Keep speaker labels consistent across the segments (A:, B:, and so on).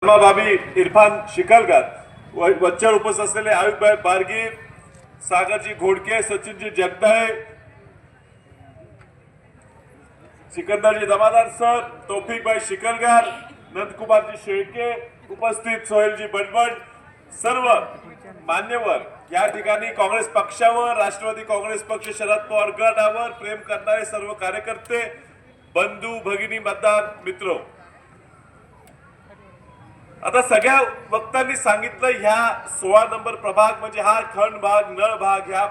A: भाभी इरफान शिकलकर वच्चर उपस्थित असलेले आयुषभाई बारगी, सागरजी घोडके, सचिनजी जगदाळे, सिकंदरजी जमादार सर, तौफिकभाई शिकलकर, नंदकुमारजी शेळके, उपस्थित सोहेलजी बडबड, सर्व मान्यवर या ठिकाणी काँग्रेस पक्षावर, राष्ट्रवादी काँग्रेस पक्ष, शरद पवार गटावर प्रेम करणारे सर्व कार्यकर्ते, बंधू भगिनी, मतदार मित्र, आता सगळ्या वक्तांनी सांगितलं ह्या 16 नंबर प्रभाग म्हणजे हा खंड भाग, नळ भाग ह्या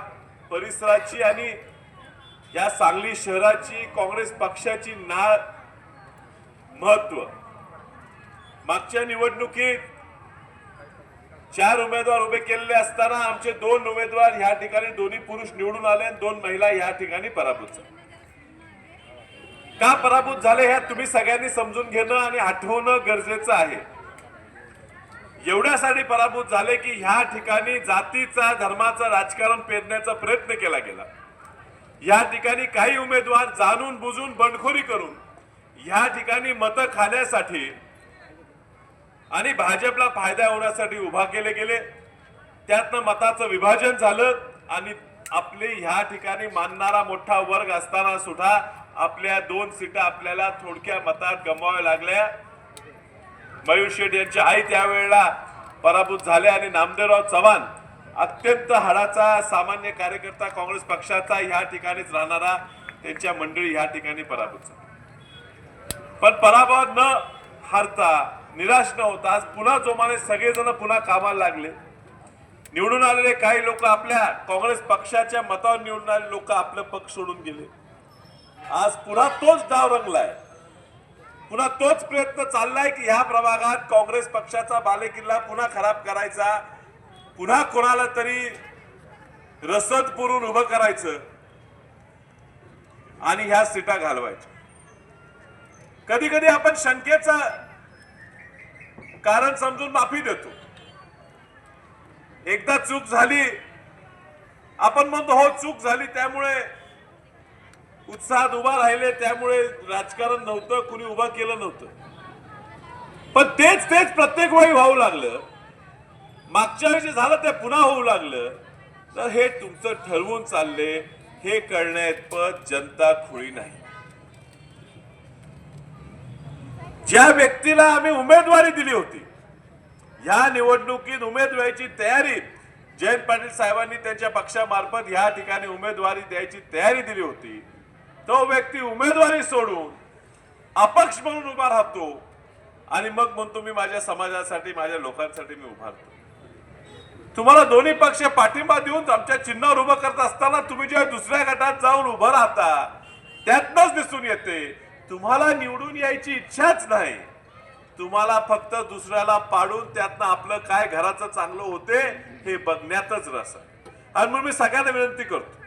A: परिसराची आणि या सांगली शहराची काँग्रेस पक्षाची महत्व। मागच्या निवडणुकीत 4 उमेदवार उभे केलेले असताना आमचे 2 उमेदवार ह्या ठिकाणी दोन्ही पुरुष निवडून आले आणि 2 महिला ह्या ठिकाणी पराभूत झाल्या। का पराभूत झाले हे तुम्ही सगळ्यांनी समजून घेणं आणि आठवणं गरजेचं आहे। एवढ्यासाठी पराभूत झाले की ह्या ठिकाणी जातीचा धर्माचा राजकारण पेरण्याचा प्रयत्न केला गेला। या ठिकाणी काही उमेदवार जाणून बुजून बंडखोरी करून या ठिकाणी मतं खाण्यासाठी आणि भाजपला फायदा होण्यासाठी उभा केले गेले। त्यातनं मताचं विभाजन झालं आणि आपले ह्या ठिकाणी मानणारा मोठा वर्ग असताना सुद्धा आपल्या 2 सीटा आपल्याला थोडक्या मतात गमवाव्या लागल्या। मयूर शेठ यांची आई त्यावेळेला पराभूत झाले आणि नामदेवराव चव्हाण अत्यंत हाडाचा सामान्य कार्यकर्ता काँग्रेस पक्षाचा ह्या ठिकाणीच राहणारा त्यांच्या मंडळी ह्या ठिकाणी पराभूत झाले। पण पराभव न हारता निराश न होता आज पुन्हा जोमाने सगळेजण पुन्हा कामाला लागले। निवडून आलेले काही लोक आपल्या काँग्रेस पक्षाच्या मतावर निवडून आलेले लोक आपलं पक्ष सोडून गेले। आज पुन्हा तोच डाव रंगलाय, पुन्हा तोच प्रयत्न चाललाय की ह्या प्रभागात काँग्रेस पक्षाचा बालेकिल्ला पुन्हा खराब करायचा, पुन्हा कोणाला तरी रसद पुरून उभं करायचं आणि ह्या सीटा घालवायच्या। कधी कधी आपण शंकेचं कारण समजून माफी देतो। एकदा चूक झाली आपण म्हणतो हो चूक झाली त्यामुळे उत्साहात उभा राहिले, त्यामुळे राजकारण नव्हतं, कुणी उभा केलं नव्हतं। पण तेच प्रत्येक वेळी व्हावं लागलं। मागच्या वेळी जे झालं ते पुन्हा होऊ लागलं तर हे तुमचं ठरवून चालले हे कळण्यात जनता खुळी नाही। ज्या व्यक्तीला आम्ही उमेदवारी दिली होती या निवडणुकीत उमेदवारीची तयारी जयंत पाटील साहेबांनी त्यांच्या पक्षामार्फत ह्या ठिकाणी उमेदवारी द्यायची तयारी दिली होती, तो व्यक्ती उमेदवारी सोडून अपक्ष म्हणून उभा राहतो आणि मग म्हणतो मी माझ्या समाजासाठी माझ्या लोकांसाठी मी उभा राहतो। तुम्हाला दोन्ही पक्ष पाठिंबा देऊन आमच्या चिन्हावर उभं करत असताना तुम्ही जेव्हा दुसऱ्या गटात जाऊन उभं राहता त्यातनच दिसून येते तुम्हाला निवडून यायची इच्छाच नाही। तुम्हाला फक्त दुसऱ्याला पाडून त्यातनं आपलं काय घराचं चांगलं होते हे बघण्यातच रस आहे। आणि म्हणून मी सगळ्यांना विनंती करतो,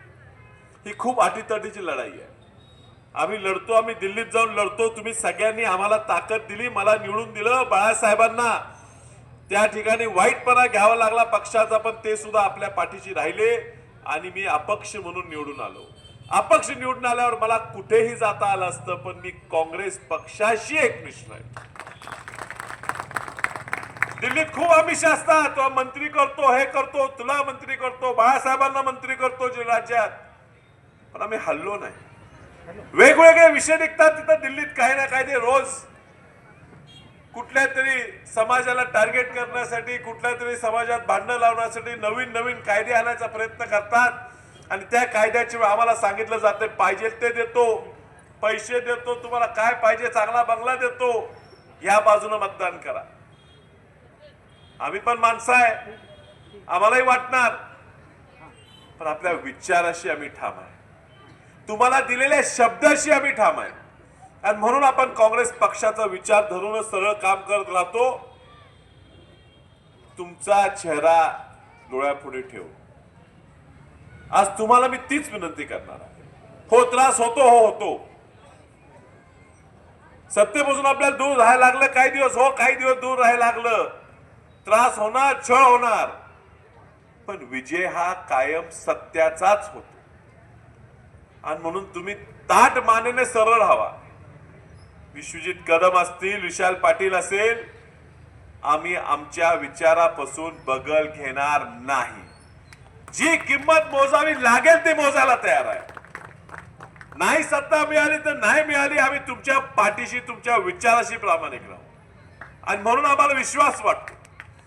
A: ही खूप अटीतटीची लढाई आहे। आम्ही लढतो, आम्ही दिल्लीत जाऊन लढतो। तुम्ही सगळ्यांनी आम्हाला ताकद दिली, मला निवडून दिलं। बाळासाहेबांना त्या ठिकाणी वाईटपणा घ्यावा लागला पक्षाचा, पण ते सुद्धा आपल्या पाठीशी राहिले आणि मी अपक्ष म्हणून निवडून आलो। अपक्ष निवडून आल्यावर मला कुठेही जाता आलं असतं, पण मी काँग्रेस पक्षाशी एकनिष्ठ आहे। दिल्लीत खूप आमिष असतात, तो मंत्री करतो, हे करतो, तुला मंत्री करतो, बाळासाहेबांना मंत्री करतो जे राज्यात, पण आम्ही हल्लो नाही। वेगवेगळे विषय निघतात तिथं दिल्लीत काही ना काही रोज कुठल्या तरी समाजाला टार्गेट करण्यासाठी, कुठल्या तरी समाजात भांडण लावण्यासाठी नवीन कायदे आणायचा प्रयत्न करतात आणि त्या कायद्याची आम्हाला सांगितलं जातं पाहिजे ते देतो, पैसे देतो, तुम्हाला काय पाहिजे चांगला बंगला देतो, या बाजूने मतदान करा। आम्ही पण माणसं आहे, आम्हालाही वाटणार, पण आपल्या विचाराशी आम्ही ठाम आहे, तुम्हाला दिलेल्या शब्दाशी आम्ही ठाम आहे आणि म्हणून आपण काँग्रेस पक्षाचा विचार धरूनच सरळ काम करत राहतो। तुमचा चेहरा डोळ्यापुढे ठेवू आज तुम्हाला मी तीच विनंती करणार आहे। हो त्रास होतो, हो होतो, सत्तेपासून आपल्याला दूर राहायला लागलं काही दिवस, हो काही दिवस दूर राहायला लागलं, त्रास होणार, छळ होणार, पण विजय हा कायम सत्याचाच होतो। आणि म्हणून तुम्ही ताठ मानेने सरळ राहावा। विश्वजित कदम असतील, विशाल पाटील असेल, आम्ही आमच्या विचारापासून बगल घेणार नाही। जी किंमत मोजावी लागेल ती मोजायला तयार आहे। नाही सत्ता मिळाली तर नाही मिळाली, आम्ही तुमच्या पाठीशी तुमच्या विचाराशी प्रामाणिक राहू। आणि म्हणून आम्हाला विश्वास वाटतो,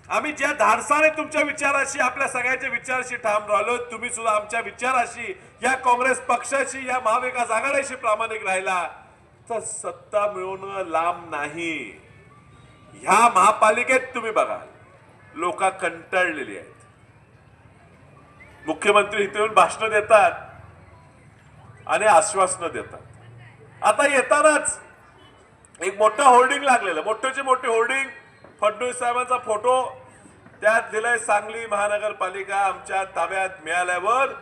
A: आम्ही ज्या धाडसाने तुमच्या विचाराशी आपल्या सगळ्यांच्या विचाराशी ठाम राहिलो, तुम्ही सुद्धा आमच्या विचाराशी या काँग्रेस पक्षाशी या महाविकास आघाडीशी प्रामाणिक राहिला तर सत्ता मिळवणं लांब नाही। ह्या महापालिकेत तुम्ही बघा लोक कंटाळलेली आहेत। मुख्यमंत्री इथे येऊन भाषण देतात आणि आश्वासनं देतात। आता येतानाच एक मोठं होर्डिंग लागलेलं, मोठेचे मोठे होर्डिंग, फडणवीस साहेबांचा फोटो, त्यात दिलंय सांगली महानगरपालिका आमच्या ताब्यात मिळाल्यावर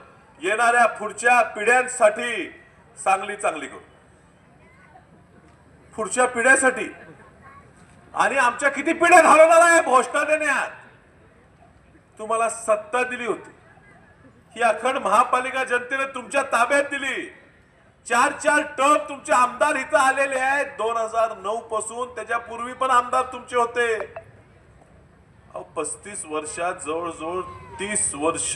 A: येणाऱ्या पुढच्या पिढ्यांसाठी सांगली चांगली करू, पुढच्या पिढ्यासाठी। आणि आमच्या किती पिढ्या घालवणार आहे घोषणा देण्यात। तुम्हाला सत्ता दिली होती, ही अखंड महापालिका जनतेने तुमच्या ताब्यात दिली। 4 टर्म तुमचे आमदार इथं आलेले आहेत 2009 पासून, त्याच्यापूर्वी पण आमदार तुमचे होते। 35 वर्षात जवळजवळ 30 वर्ष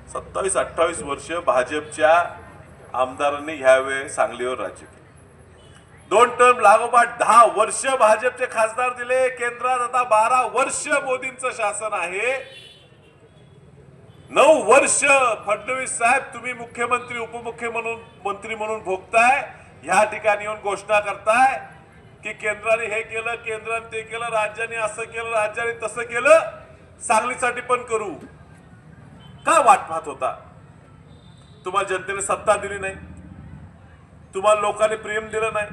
A: 27-28 वर्ष भाजपच्या आमदारांनी ह्यावेळी सांगलीवर राज्य केले। 2 टर्म लागोपाठ 10 वर्ष भाजपचे खासदार दिले। केंद्रात आता 12 वर्ष मोदींचं शासन आहे। 9 वर्ष फडणवीस साहेब तुम्ही मुख्यमंत्री उपमुख्यमंत्री म्हणून भोगताय। ह्या ठिकाणी येऊन घोषणा करताय की केंद्राने हे केलं, केंद्राने ते केलं, राज्याने असं केलं, राज्याने तसं केलं, सांगलीसाठी पण करू। का वाट पाहत होता? तुम्हाला जनतेने सत्ता दिली नाही, तुम्हाला लोकांनी प्रेम दिलं नाही।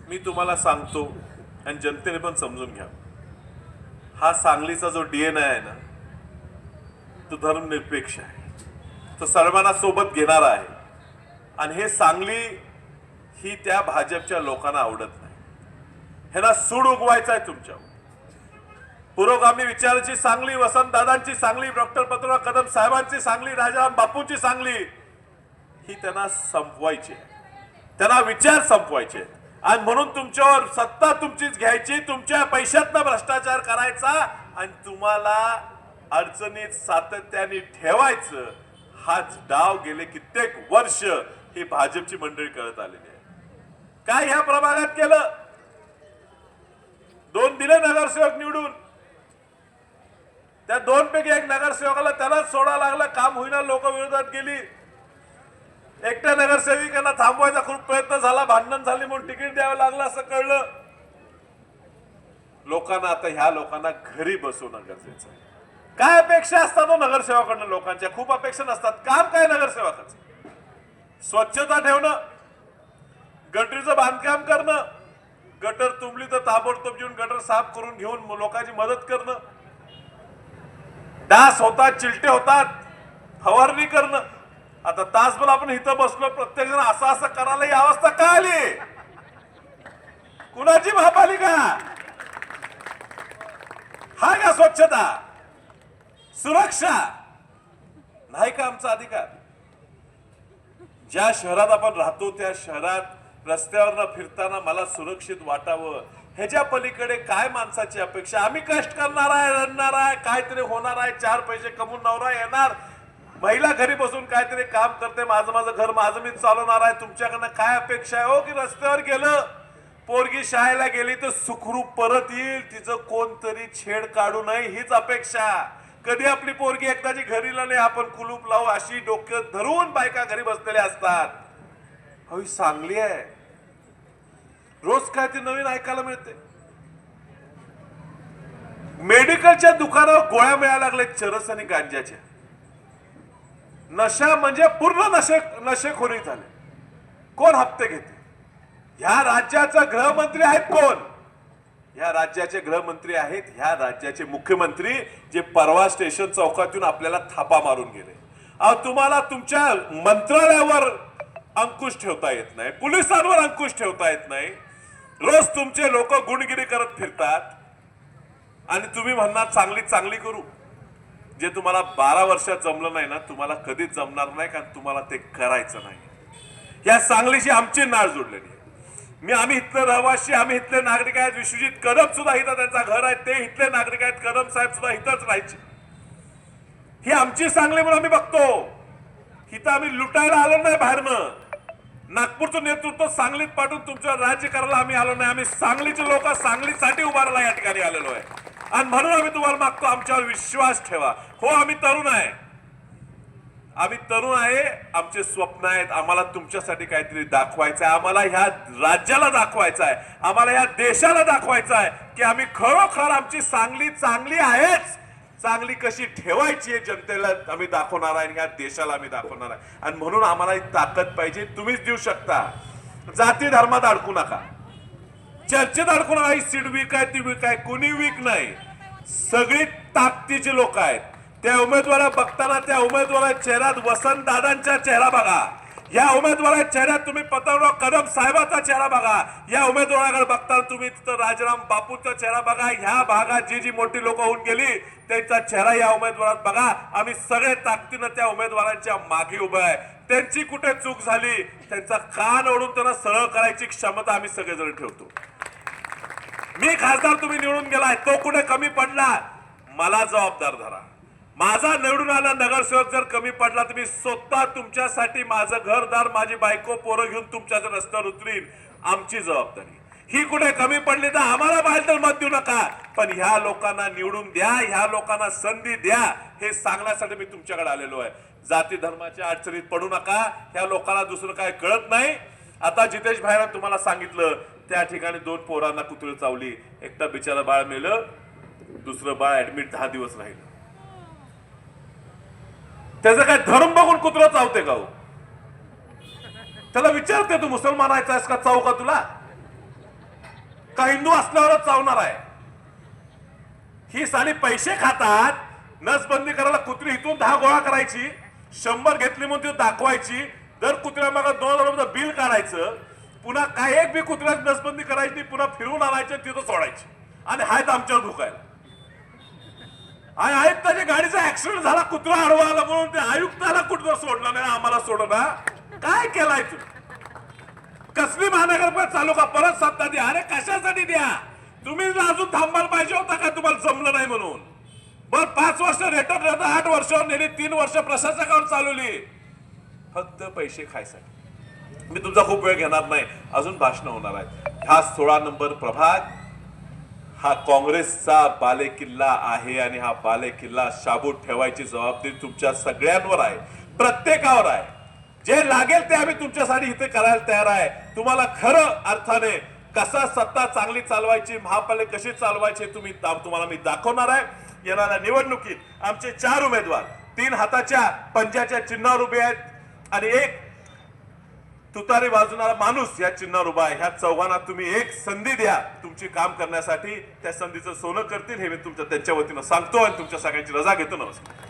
A: मी तुम्हाला सांगतो आणि जनतेने पण समजून घ्या, हा सांगलीचा जो डीएनए आहे ना तो धर्मनिरपेक्ष आहे, तो सर्वांना सोबत घेणारा आहे। आणि हे सांगली ही त्या भाजपच्या लोकांना आवडत नाही। ह्याला सूड उगवायचा आहे तुमच्यावर। पुरोगामी विचाराची सांगली, वसंतदादांची सांगली, डॉक्टर पतुराव कदम साहेबांची सांगली, राजाराम बापूंची सांगली ही त्यांना संपवायची आहे, त्यांना विचार संपवायचे आहेत। आणि म्हणून तुमच्यावर सत्ता तुमचीच घ्यायची, तुमच्या पैशातनं भ्रष्टाचार करायचा आणि तुम्हाला अडचणीत सातत्याने ठेवायचं। हाच डाव गेले कित्येक वर्ष ही भाजपची मंडळी करत आलेली आहे। काय ह्या प्रभागात केलं? 2 दिले नगरसेवक निवडून, त्या 2 पैकी एक नगरसेवकाला त्यालाच सोडा लागला, काम होईना, लोक विरोधात गेली। एकट्या नगरसेविकांना थांबवायचा खूप प्रयत्न झाला, भांडण झाली म्हणून तिकीट द्यावं लागलं असं कळलं लोकांना। आता ह्या लोकांना घरी बसवणं गरजेचं आहे। काय अपेक्षा असतात नगरसेवकांना? लोकांच्या खूप अपेक्षा नसतात। काम काय नगरसेवकाचं? स्वच्छता ठेवणं, गटरीचं बांधकाम करणं, गटर तुंबली तर ताबडतोब येऊन गटर साफ करून घेऊन लोकांची मदत करणं, डास होतात, चिलटे होतात, फवारणी करणं। आता तासभर आपण इथं बसलो, प्रत्येक जण असं असं करायला ही अवस्था का आली? कुणाची महापालिका? हा का स्वच्छता सुरक्षा नाही का आमचा अधिकार? ज्या शहरात आपण राहतो त्या शहरात रस्त्यावर फिरताना मला सुरक्षित वाटावं, ह्याच्या पलीकडे काय माणसाची अपेक्षा? आम्ही कष्ट करणार आहे, रडणार आहे, काहीतरी होणार आहे, 4 पैसे कमवून नवरा येणार, महिला घरी बसून काहीतरी काम करते, माझं घर माझं मीच चालवणार आहे। तुमच्याकडनं काय अपेक्षा आहे हो? की रस्त्यावर गेलं, पोरगी शाळेला गेली तर सुखरूप परत येईल, तिचं कोणतरी छेड काढू नये हीच अपेक्षा। कधी आपली पोरगी एकदाची घरीला नाही, आपण कुलूप लावू अशी डोक्यात धरून बायका घरी बसलेल्या असतात। ही सांगली आहे, रोज काय ते नवीन ऐकायला मिळते। मेडिकलच्या दुकानावर गोळ्या मिळायला लागल्या चरस आणि गांजाच्या। नशा म्हणजे पूर्ण नशेखोरी झाले। कोण हप्ते घेते? ह्या राज्याचा गृहमंत्री आहेत कोण? ह्या राज्याचे गृहमंत्री आहेत ह्या राज्याचे मुख्यमंत्री, जे परवा स्टेशन चौकातून आपल्याला थापा मारून गेले। तुम्हाला तुमच्या मंत्रालयावर अंकुश ठेवता येत नाही, पोलिसांवर अंकुश ठेवता येत नाही। रोज तुमचे लोक गुंडगिरी करत फिरतात आणि तुम्ही म्हणणार चांगली चांगली करू। जे तुम्हाला 12 वर्षात जमलं नाही ना, तुम्हाला कधीच जमणार नाही, कारण तुम्हाला ते करायचं नाही। या सांगलीशी आमची नाळ जोडलेली आहे। आम्ही इथले रहिवासी, आम्ही इथले नागरिक आहेत. विश्वजित कदम सुद्धा इथं त्यांचा घर आहे, ते इथले नागरिक आहेत. कदम साहेब सुद्धा इथंच राहायचे. ही आमची सांगली म्हणून आम्ही बघतो. इथं आम्ही लुटायला आलो नाही बाहेरनं. नागपूरचं नेतृत्व सांगलीत पाठवून तुमचं राज्य करायला आम्ही आलो नाही. आम्ही सांगलीचे लोक सांगलीसाठी उभारला या ठिकाणी आलेलो आहे. आणि म्हणून आम्ही तुम्हाला मागतो, आमच्यावर विश्वास ठेवा. हो, आम्ही तरुण आहे, आम्ही तरुण आहे. आमचे स्वप्न आहेत. आम्हाला तुमच्यासाठी काहीतरी दाखवायचं आहे. आम्हाला ह्या राज्याला दाखवायचं आहे, आम्हाला ह्या देशाला दाखवायचं आहे की आम्ही खरोखर आमची सांगली चांगली आहेच. चांगली कशी ठेवायची आहे जनतेला आम्ही दाखवणार आहे, ह्या देशाला आम्ही दाखवणार आहे. आणि म्हणून आम्हाला एक ताकद पाहिजे, तुम्हीच देऊ शकता. जाती धर्मात अडकू नका, चर्चेत अडकू नका. ही सीट वीक आहे, ती वीक आहे, कोणी वीक नाही. सगळी ताकदीचे लोक आहेत. त्या उमेदवारा बघताना त्या उमेदवाराच्या चेहऱ्यात वसंत दादांचा चेहरा बघा, या उमेदवाराच्या चेहऱ्यात तुम्ही पतंगराव कदम साहेबाचा चेहरा बघा, या उमेदवाराकडे बघताना तुम्ही तिथं राजाराम बापूचा चेहरा बघा. ह्या भागात जी जी मोठी लोक होऊन गेली त्यांचा चेहरा या उमेदवारात बघा. आम्ही सगळे ताकदीनं त्या उमेदवारांच्या मागे उभे आहे. त्यांची कुठे चूक झाली, त्यांचा कान ओढून त्यांना सरळ करायची क्षमता आम्ही सगळेजण ठेवतो. मी खासदार, तुम्ही निवडून गेलाय, तो कुठे कमी पडला मला जबाबदार धरा. माझा निवडून आला नगरसेवक जर कमी पडला तर मी स्वतः तुमच्यासाठी माझं घरदार, माझी बायको, पोरं घेऊन तुमच्या रस्त्यावर उतरीन. आमची जबाबदारी. ही कुठे कमी पडली तर आम्हाला बाहेर तर मत देऊ नका, पण ह्या लोकांना निवडून द्या, ह्या लोकांना संधी द्या, हे सांगण्यासाठी मी तुमच्याकडे आलेलो आहे. जाती धर्माच्या अडचणीत पडू नका. ह्या लोकांना दुसरं काय कळत नाही. आता जितेश भाईंना तुम्हाला सांगितलं, त्या ठिकाणी 2 पोरांना कुत्री चावली. एकटा बिचारा बाळ मेलं, दुसरं बाळ ऍडमिट 10 दिवस राहिलं. त्याचं काय धर्म बघून कुत्र चावते का? त्याला विचारते, तू मुसलमान आहेस का, चाव का तुला? का हिंदू असल्यावरच चावणार आहे? ही साली पैसे खातात. नसबंदी करायला कुत्री इथून 10 गोळा करायची, 100 घेतली म्हणून ती दाखवायची. दर कुत्र्या मागे 2000 रुपये बिल काढायचं. पुन्हा काय एक बी कुत्र्याची नसबंदी करायची, पुन्हा फिरवून आणायचं, तिथं सोडायची. आणि हायत आमच्यावर धुकायला. आयुक्ताच्या गाडीचा ऍक्सिडेंट झाला, कुत्रा आडवा आला म्हणून ते आयुक्ताला कुठं सोडलं नाही, आम्हाला सोडला. काय केलाय तू? कसली महानगरपालिका चालू का? परत सत्ता द्या. अरे कशासाठी द्या? तुम्ही अजून थांबायला पाहिजे होता का? तुम्हाला जमलं नाही म्हणून. बर 5 वर्ष रिटर्न देता, 8 वर्षावर नेली, 3 वर्ष प्रशासकावर चालवली, फक्त पैसे खायसाठी. मी तुमचा खूप वेळ घेणार नाही, अजून भाषण होणार आहेत. हा 16 नंबर प्रभाग हा काँग्रेसचा बालेकिल्ला आहे आणि हा बालेकिल्ला शाबूत ठेवायची जबाबदारी तुमच्या सगळ्यांवर आहे, प्रत्येकावर आहे. जे लागेल ते आम्ही तुमच्यासाठी इथे करायला तयार आहे. तुम्हाला खरं अर्थाने कसा सत्ता चांगली चालवायची, महापालिका कशी चालवायची तुम्हाला मी दाखवणार आहे. येणाऱ्या निवडणुकीत आमचे 4 उमेदवार 3 हाताच्या पंजाच्या चिन्हावर उभे आहेत आणि 1 तुतारी वाजवणारा माणूस या चिन्हावर उभा आहे. ह्या चौघांना तुम्ही एक संधी द्या तुमची काम करण्यासाठी. त्या संधीचं सोनं करतील हे मी त्यांच्या वतीनं सांगतो आणि तुमच्या सगळ्यांची रजा घेतो. नमस्कार.